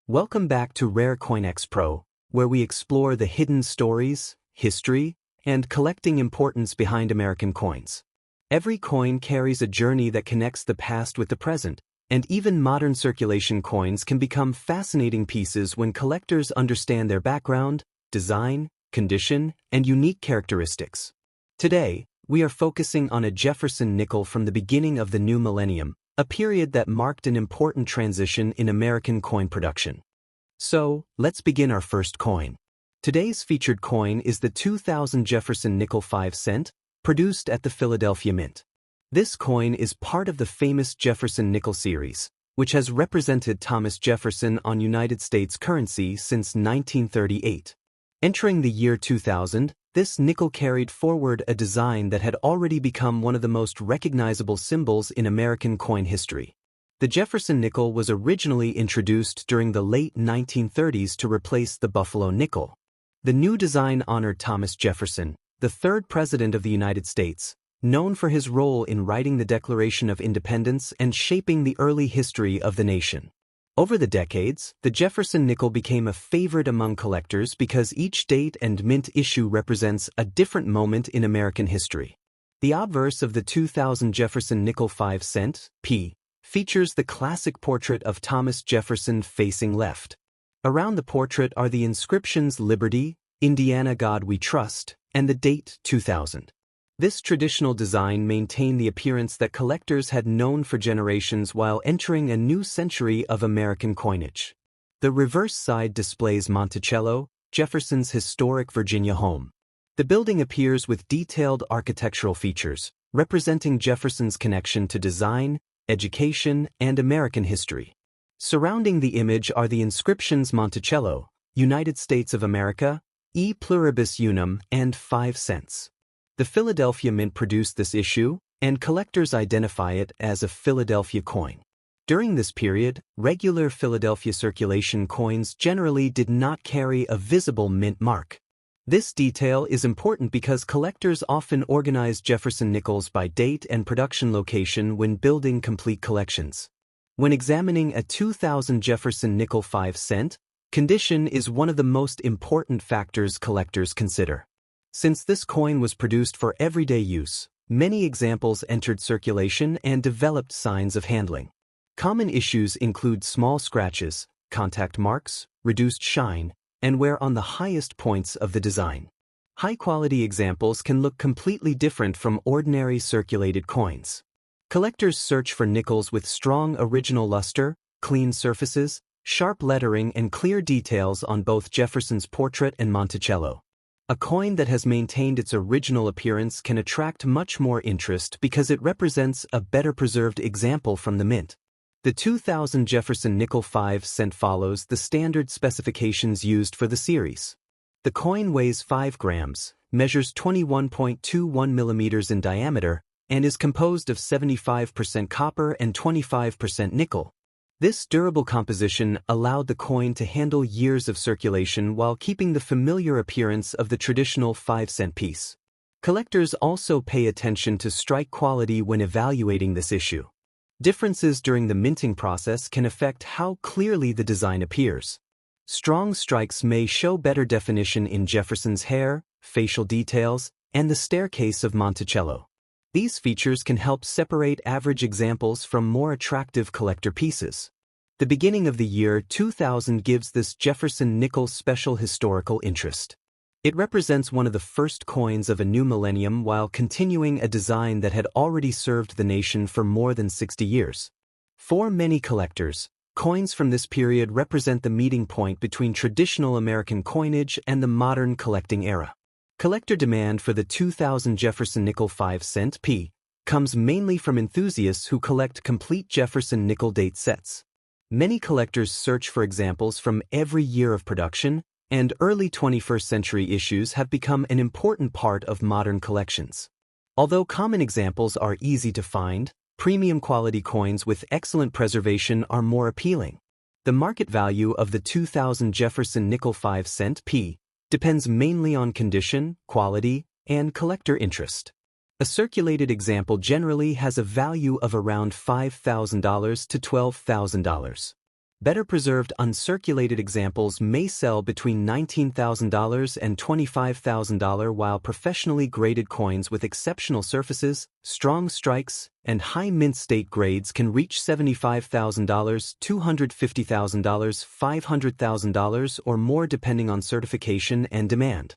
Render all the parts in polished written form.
Welcome back to Rare CoinX PRO, where we explore the hidden stories, history, and collecting importance behind American coins. Every coin carries a journey that connects the past with the present, and even modern circulation coins can become fascinating pieces when collectors understand their background, design, condition, and unique characteristics. Today, we are focusing on a Jefferson nickel from the beginning of the new millennium, a period that marked an important transition in American coin production. So, let's begin our first coin. Today's featured coin is the 2000 Jefferson nickel 5 cent, produced at the Philadelphia Mint. This coin is part of the famous Jefferson nickel series, which has represented Thomas Jefferson on United States currency since 1938. Entering the year 2000, this nickel carried forward a design that had already become one of the most recognizable symbols in American coin history. The Jefferson nickel was originally introduced during the late 1930s to replace the Buffalo nickel. The new design honored Thomas Jefferson, the third president of the United States, known for his role in writing the Declaration of Independence and shaping the early history of the nation. Over the decades, the Jefferson nickel became a favorite among collectors because each date and mint issue represents a different moment in American history. The obverse of the 2000 Jefferson nickel 5 cent, p, features the classic portrait of Thomas Jefferson facing left. Around the portrait are the inscriptions Liberty, Indiana God We Trust, and the date 2000. This traditional design maintained the appearance that collectors had known for generations while entering a new century of American coinage. The reverse side displays Monticello, Jefferson's historic Virginia home. The building appears with detailed architectural features, representing Jefferson's connection to design, education, and American history. Surrounding the image are the inscriptions Monticello, United States of America, E pluribus unum, and 5 cents. The Philadelphia Mint produced this issue, and collectors identify it as a Philadelphia coin. During this period, regular Philadelphia circulation coins generally did not carry a visible mint mark. This detail is important because collectors often organize Jefferson nickels by date and production location when building complete collections. When examining a 2000 Jefferson nickel 5 cent, condition is one of the most important factors collectors consider. Since this coin was produced for everyday use, many examples entered circulation and developed signs of handling. Common issues include small scratches, contact marks, reduced shine, and wear on the highest points of the design. High-quality examples can look completely different from ordinary circulated coins. Collectors search for nickels with strong original luster, clean surfaces, sharp lettering, and clear details on both Jefferson's portrait and Monticello. A coin that has maintained its original appearance can attract much more interest because it represents a better preserved example from the mint. The 2000 Jefferson nickel 5 cent follows the standard specifications used for the series. The coin weighs 5 grams, measures 21.21 millimeters in diameter, and is composed of 75% copper and 25% nickel. This durable composition allowed the coin to handle years of circulation while keeping the familiar appearance of the traditional 5-cent piece. Collectors also pay attention to strike quality when evaluating this issue. Differences during the minting process can affect how clearly the design appears. Strong strikes may show better definition in Jefferson's hair, facial details, and the staircase of Monticello. These features can help separate average examples from more attractive collector pieces. The beginning of the year 2000 gives this Jefferson nickel special historical interest. It represents one of the first coins of a new millennium while continuing a design that had already served the nation for more than 60 years. For many collectors, coins from this period represent the meeting point between traditional American coinage and the modern collecting era. Collector demand for the 2000 Jefferson nickel 5 cent p comes mainly from enthusiasts who collect complete Jefferson nickel date sets. Many collectors search for examples from every year of production, and early 21st century issues have become an important part of modern collections. Although common examples are easy to find, premium quality coins with excellent preservation are more appealing. The market value of the 2000 Jefferson nickel 5 cent p depends mainly on condition, quality, and collector interest. A circulated example generally has a value of around $5,000 to $12,000. Better preserved uncirculated examples may sell between $19,000 and $25,000, while professionally graded coins with exceptional surfaces, strong strikes, and high mint state grades can reach $75,000, $250,000, $500,000 or more depending on certification and demand.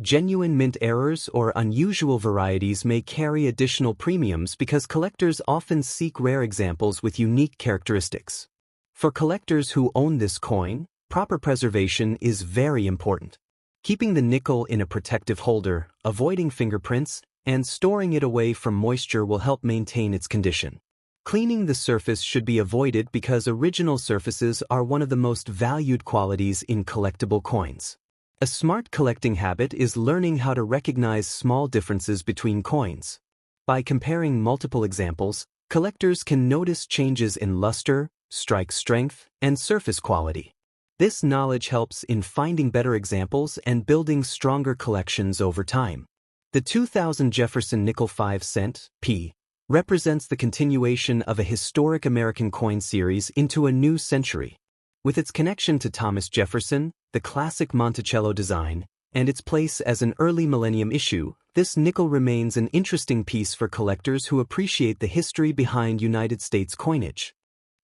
Genuine mint errors or unusual varieties may carry additional premiums because collectors often seek rare examples with unique characteristics. For collectors who own this coin, proper preservation is very important. Keeping the nickel in a protective holder, avoiding fingerprints, and storing it away from moisture will help maintain its condition. Cleaning the surface should be avoided because original surfaces are one of the most valued qualities in collectible coins. A smart collecting habit is learning how to recognize small differences between coins. By comparing multiple examples, collectors can notice changes in luster, strike strength, and surface quality. This knowledge helps in finding better examples and building stronger collections over time. The 2000 Jefferson nickel 5-cent P represents the continuation of a historic American coin series into a new century. With its connection to Thomas Jefferson, the classic Monticello design, and its place as an early millennium issue, this nickel remains an interesting piece for collectors who appreciate the history behind United States coinage.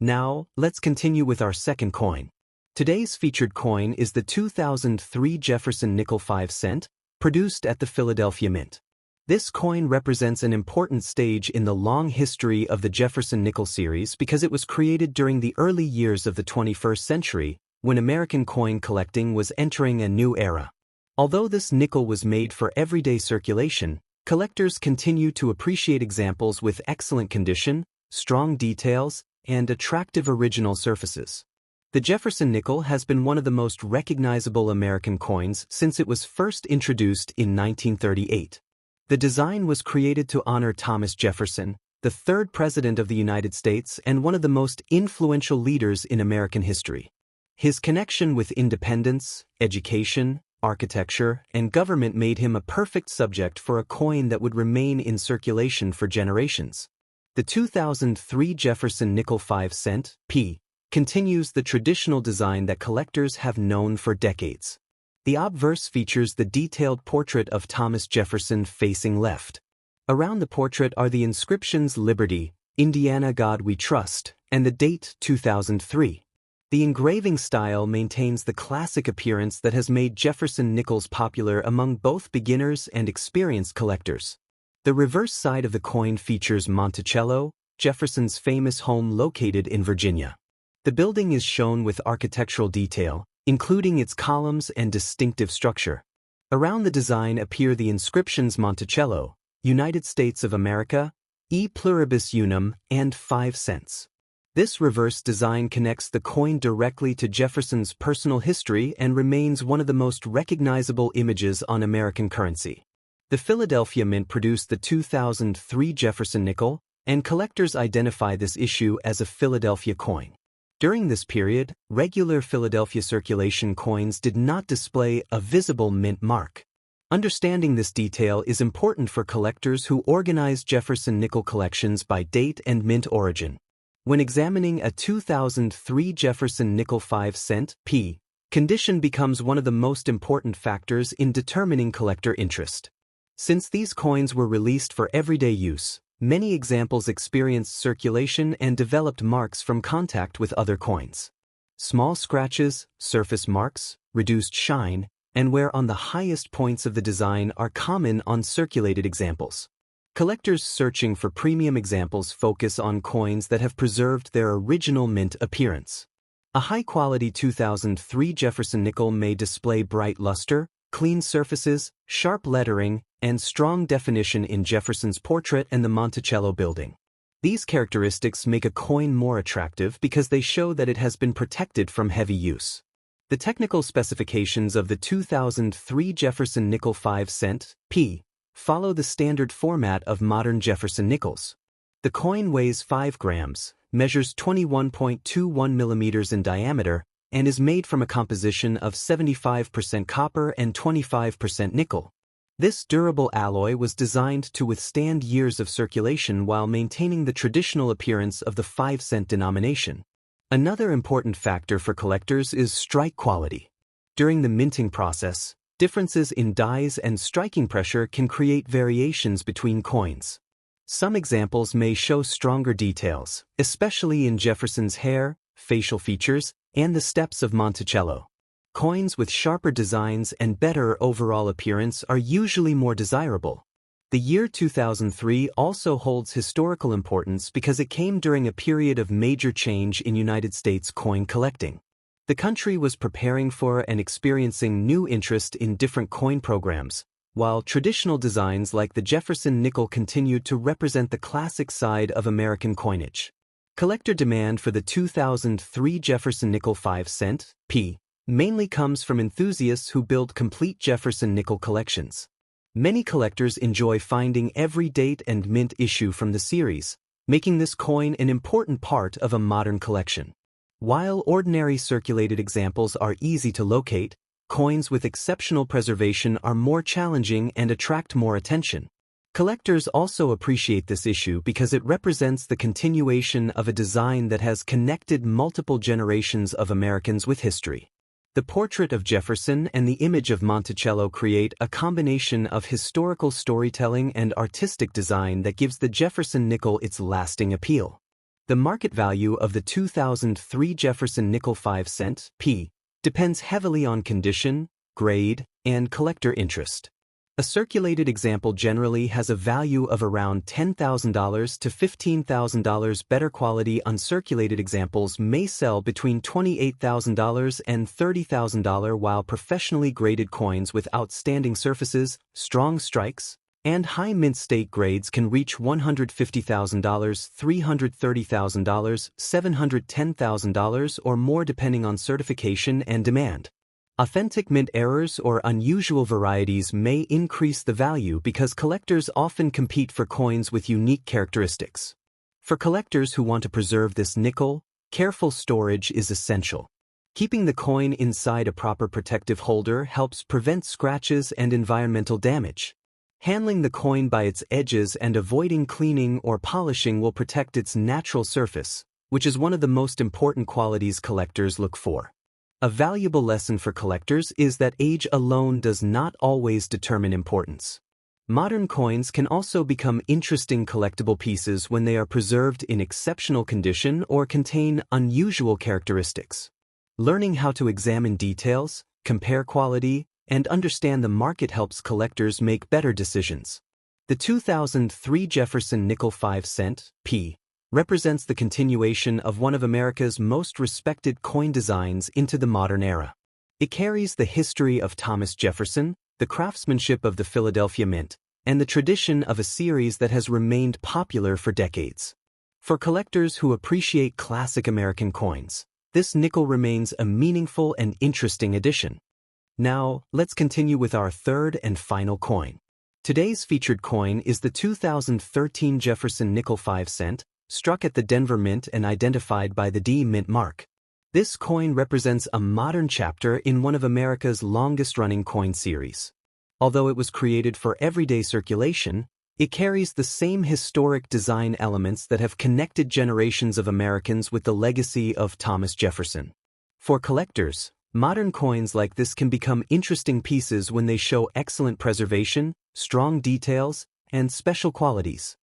Now, let's continue with our second coin. Today's featured coin is the 2003 Jefferson nickel 5-cent, produced at the Philadelphia Mint. This coin represents an important stage in the long history of the Jefferson nickel series because it was created during the early years of the 21st century, when American coin collecting was entering a new era. Although this nickel was made for everyday circulation, collectors continue to appreciate examples with excellent condition, strong details, and attractive original surfaces. The Jefferson nickel has been one of the most recognizable American coins since it was first introduced in 1938. The design was created to honor Thomas Jefferson, the third president of the United States and one of the most influential leaders in American history. His connection with independence, education, architecture, and government made him a perfect subject for a coin that would remain in circulation for generations. The 2003 Jefferson nickel 5-cent P continues the traditional design that collectors have known for decades. The obverse features the detailed portrait of Thomas Jefferson facing left. Around the portrait are the inscriptions Liberty, Indiana God We Trust, and the date 2003. The engraving style maintains the classic appearance that has made Jefferson nickels popular among both beginners and experienced collectors. The reverse side of the coin features Monticello, Jefferson's famous home located in Virginia. The building is shown with architectural detail, including its columns and distinctive structure. Around the design appear the inscriptions Monticello, United States of America, E pluribus unum, and 5 cents. This reverse design connects the coin directly to Jefferson's personal history and remains one of the most recognizable images on American currency. The Philadelphia Mint produced the 2003 Jefferson nickel, and collectors identify this issue as a Philadelphia coin. During this period, regular Philadelphia circulation coins did not display a visible mint mark. Understanding this detail is important for collectors who organize Jefferson nickel collections by date and mint origin. When examining a 2003 Jefferson nickel 5-cent P, condition becomes one of the most important factors in determining collector interest. Since these coins were released for everyday use, many examples experienced circulation and developed marks from contact with other coins. Small scratches, surface marks, reduced shine, and wear on the highest points of the design are common on circulated examples. Collectors searching for premium examples focus on coins that have preserved their original mint appearance. A high-quality 2003 Jefferson nickel may display bright luster, clean surfaces, sharp lettering, and strong definition in Jefferson's portrait and the Monticello building. These characteristics make a coin more attractive because they show that it has been protected from heavy use. The technical specifications of the 2003 Jefferson nickel 5-cent P follow the standard format of modern Jefferson nickels. The coin weighs 5 grams, measures 21.21 millimeters in diameter, and is made from a composition of 75% copper and 25% nickel. This durable alloy was designed to withstand years of circulation while maintaining the traditional appearance of the 5-cent denomination. Another important factor for collectors is strike quality. During the minting process, differences in dies and striking pressure can create variations between coins. Some examples may show stronger details, especially in Jefferson's hair, facial features, and the steps of Monticello. Coins with sharper designs and better overall appearance are usually more desirable. The year 2003 also holds historical importance because it came during a period of major change in United States coin collecting. The country was preparing for and experiencing new interest in different coin programs, while traditional designs like the Jefferson nickel continued to represent the classic side of American coinage. Collector demand for the 2003 Jefferson nickel 5-cent P mainly comes from enthusiasts who build complete Jefferson nickel collections. Many collectors enjoy finding every date and mint issue from the series, making this coin an important part of a modern collection. While ordinary circulated examples are easy to locate, coins with exceptional preservation are more challenging and attract more attention. Collectors also appreciate this issue because it represents the continuation of a design that has connected multiple generations of Americans with history. The portrait of Jefferson and the image of Monticello create a combination of historical storytelling and artistic design that gives the Jefferson nickel its lasting appeal. The market value of the 2003 Jefferson nickel 5-cent P depends heavily on condition, grade, and collector interest. A circulated example generally has a value of around $10,000 to $15,000. Better quality uncirculated examples may sell between $28,000 and $30,000, while professionally graded coins with outstanding surfaces, strong strikes, and high mint state grades can reach $150,000, $330,000, $710,000 or more depending on certification and demand. Authentic mint errors or unusual varieties may increase the value because collectors often compete for coins with unique characteristics. For collectors who want to preserve this nickel, careful storage is essential. Keeping the coin inside a proper protective holder helps prevent scratches and environmental damage. Handling the coin by its edges and avoiding cleaning or polishing will protect its natural surface, which is one of the most important qualities collectors look for. A valuable lesson for collectors is that age alone does not always determine importance. Modern coins can also become interesting collectible pieces when they are preserved in exceptional condition or contain unusual characteristics. Learning how to examine details, compare quality, and understand the market helps collectors make better decisions. The 2003 Jefferson nickel 5-cent P represents the continuation of one of America's most respected coin designs into the modern era. It carries the history of Thomas Jefferson, the craftsmanship of the Philadelphia Mint, and the tradition of a series that has remained popular for decades. For collectors who appreciate classic American coins, this nickel remains a meaningful and interesting addition. Now, let's continue with our third and final coin. Today's featured coin is the 2013 Jefferson nickel 5-cent, struck at the Denver Mint and identified by the D Mint mark. This coin represents a modern chapter in one of America's longest-running coin series. Although it was created for everyday circulation, it carries the same historic design elements that have connected generations of Americans with the legacy of Thomas Jefferson. For collectors, modern coins like this can become interesting pieces when they show excellent preservation, strong details, and special qualities.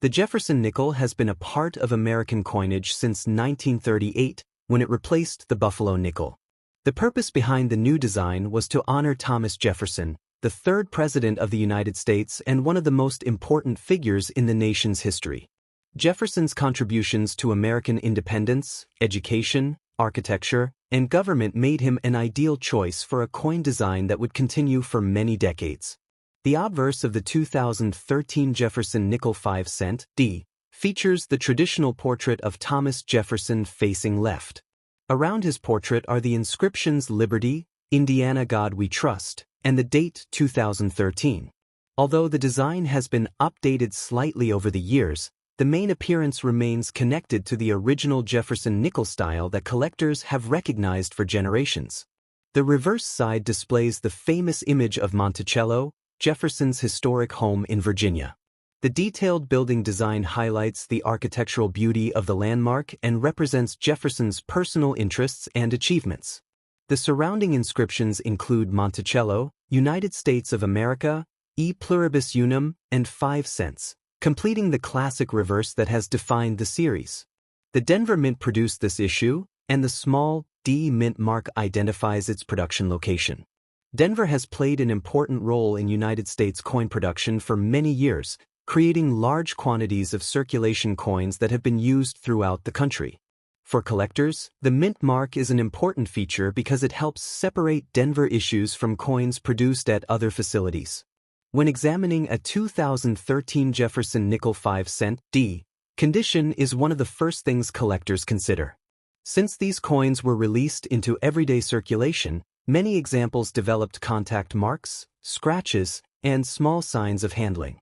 The Jefferson nickel has been a part of American coinage since 1938, when it replaced the Buffalo nickel. The purpose behind the new design was to honor Thomas Jefferson, the third president of the United States and one of the most important figures in the nation's history. Jefferson's contributions to American independence, education, architecture, and government made him an ideal choice for a coin design that would continue for many decades. The obverse of the 2013 Jefferson nickel 5-cent D features the traditional portrait of Thomas Jefferson facing left. Around his portrait are the inscriptions Liberty, Indiana God We Trust, and the date 2013. Although the design has been updated slightly over the years, the main appearance remains connected to the original Jefferson nickel style that collectors have recognized for generations. The reverse side displays the famous image of Monticello, Jefferson's historic home in Virginia. The detailed building design highlights the architectural beauty of the landmark and represents Jefferson's personal interests and achievements. The surrounding inscriptions include Monticello, United States of America, E pluribus unum, and 5 cents, completing the classic reverse that has defined the series. The Denver Mint produced this issue, and the small D mint mark identifies its production location. Denver has played an important role in United States coin production for many years, creating large quantities of circulation coins that have been used throughout the country. For collectors, the mint mark is an important feature because it helps separate Denver issues from coins produced at other facilities. When examining a 2013 Jefferson nickel 5 cent D, condition is one of the first things collectors consider. Since these coins were released into everyday circulation, many examples developed contact marks, scratches, and small signs of handling.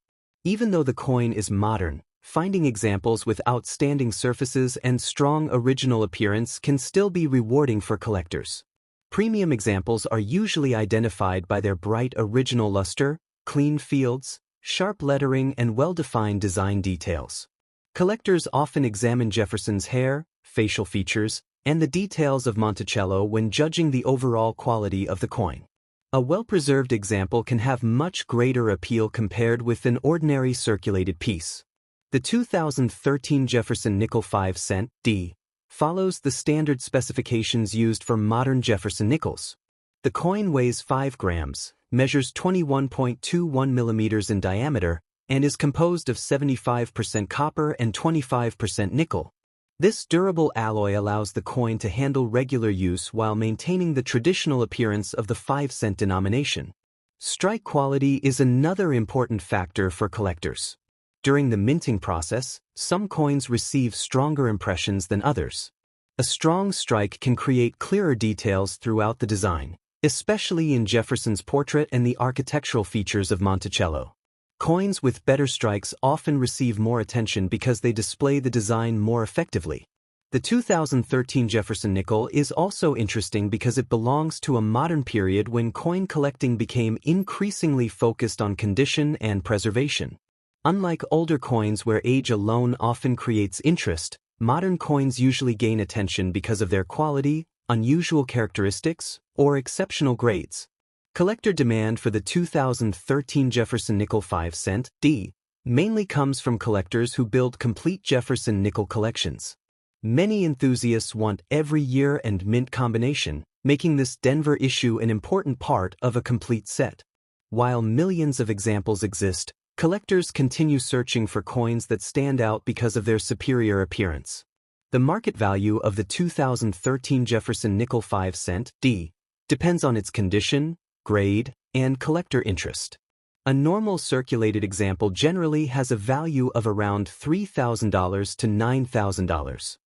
Even though the coin is modern, finding examples with outstanding surfaces and strong original appearance can still be rewarding for collectors. Premium examples are usually identified by their bright original luster, clean fields, sharp lettering, and well-defined design details. Collectors often examine Jefferson's hair, facial features, and the details of Monticello when judging the overall quality of the coin. A well-preserved example can have much greater appeal compared with an ordinary circulated piece. The 2013 Jefferson nickel 5 cent D follows the standard specifications used for modern Jefferson nickels. The coin weighs 5 grams, measures 21.21 millimeters in diameter, and is composed of 75% copper and 25% nickel. This durable alloy allows the coin to handle regular use while maintaining the traditional appearance of the 5-cent denomination. Strike quality is another important factor for collectors. During the minting process, some coins receive stronger impressions than others. A strong strike can create clearer details throughout the design, especially in Jefferson's portrait and the architectural features of Monticello. Coins with better strikes often receive more attention because they display the design more effectively. The 2013 Jefferson nickel is also interesting because it belongs to a modern period when coin collecting became increasingly focused on condition and preservation. Unlike older coins where age alone often creates interest, modern coins usually gain attention because of their quality, unusual characteristics, or exceptional grades. Collector demand for the 2013 Jefferson nickel 5 cent D mainly comes from collectors who build complete Jefferson nickel collections. Many enthusiasts want every year and mint combination, making this Denver issue an important part of a complete set. While millions of examples exist, collectors continue searching for coins that stand out because of their superior appearance. The market value of the 2013 Jefferson nickel 5 cent D depends on its condition, grade, and collector interest. A normal circulated example generally has a value of around $3,000 to $9,000.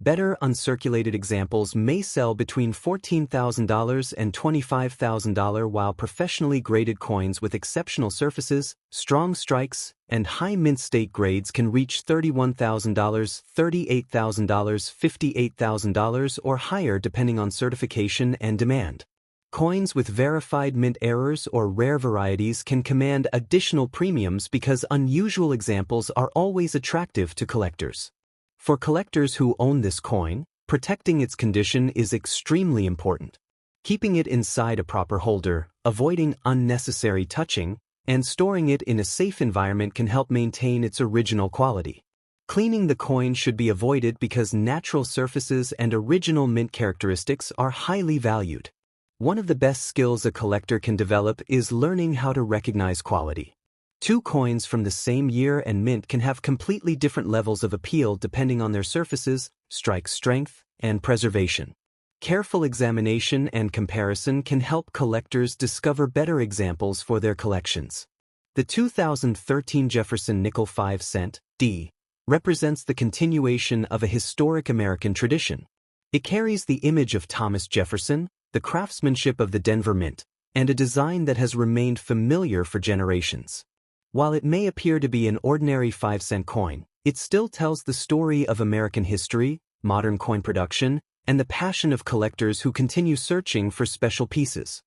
Better uncirculated examples may sell between $14,000 and $25,000, while professionally graded coins with exceptional surfaces, strong strikes, and high mint state grades can reach $31,000, $38,000, $58,000, or higher depending on certification and demand. Coins with verified mint errors or rare varieties can command additional premiums because unusual examples are always attractive to collectors. For collectors who own this coin, protecting its condition is extremely important. Keeping it inside a proper holder, avoiding unnecessary touching, and storing it in a safe environment can help maintain its original quality. Cleaning the coin should be avoided because natural surfaces and original mint characteristics are highly valued. One of the best skills a collector can develop is learning how to recognize quality. Two coins from the same year and mint can have completely different levels of appeal depending on their surfaces, strike strength, and preservation. Careful examination and comparison can help collectors discover better examples for their collections. The 2013 Jefferson nickel 5 cent D represents the continuation of a historic American tradition. It carries the image of Thomas Jefferson, the craftsmanship of the Denver Mint, and a design that has remained familiar for generations. While it may appear to be an ordinary 5-cent coin, it still tells the story of American history, modern coin production, and the passion of collectors who continue searching for special pieces.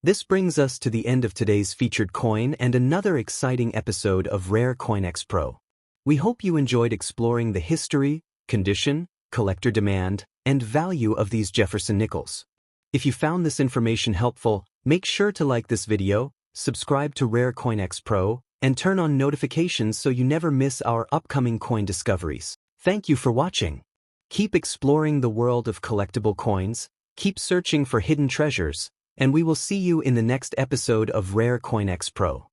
This brings us to the end of today's featured coin and another exciting episode of Rare CoinX PRO. We hope you enjoyed exploring the history, condition, collector demand, and value of these Jefferson nickels. If you found this information helpful, make sure to like this video, subscribe to Rare CoinX PRO, and turn on notifications so you never miss our upcoming coin discoveries. Thank you for watching. Keep exploring the world of collectible coins, keep searching for hidden treasures, and we will see you in the next episode of Rare CoinX PRO.